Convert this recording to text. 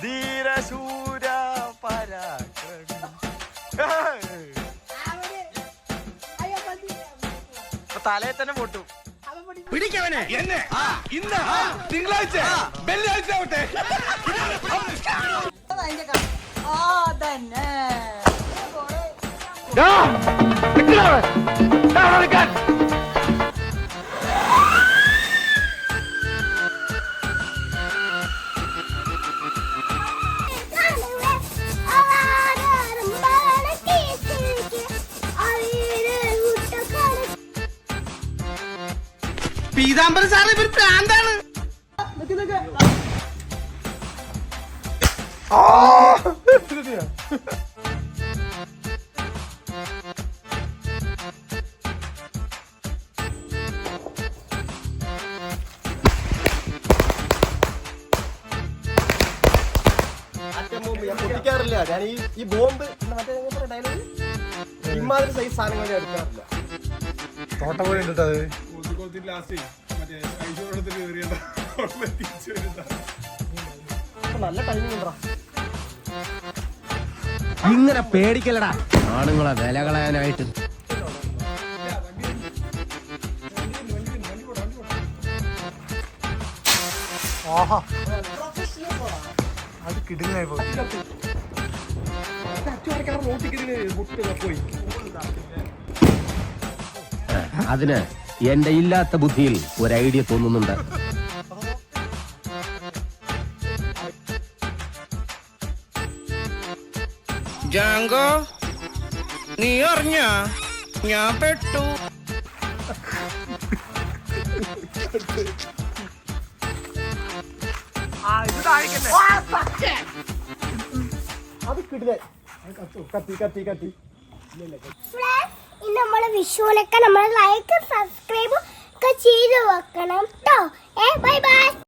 ധീരശൂര തലയിൽ തന്നെ പൊട്ടും. പിടിക്കവനെ എന്നെ ഇന്ന് തിങ്കളാഴ്ച വെള്ളിയാഴ്ച ആവട്ടെ. പീതാംബരം സാറ് ഇവർ പ്രാന്താണ്. പൊട്ടിക്കാറില്ല ഞാൻ ഈ ബോംബ് മറ്റേ ഡയലോഗ് ഇമാതിരി സൈസ് സാധനങ്ങൾ ഞാൻ എടുക്കാറില്ല. തോട്ടം പോലെ ഉണ്ട് അത്. നല്ല ടൈമിംഗ് ഉണ്ടോ. ഇങ്ങനെ പേടിക്കലടാ ആണുങ്ങളെ വില കളയാനായിട്ട്. അത് കിടിലായി പോയി. അതിന് എന്റെ ഇല്ലാത്ത ബുദ്ധിയിൽ ഒരു ഐഡിയ തോന്നുന്നുണ്ട്. ജാങ്കോ നീ അറിഞ്ഞ ഞാൻ പെട്ടു. അത് കിടിലേ കത്തി കത്തി കത്തി. നമ്മള് വിഷുവിനൊക്കെ നമ്മൾ ലൈക്ക് സബ്സ്ക്രൈബ് ഒക്കെ ചെയ്ത് വെക്കണം കേട്ടോ. Bye bye.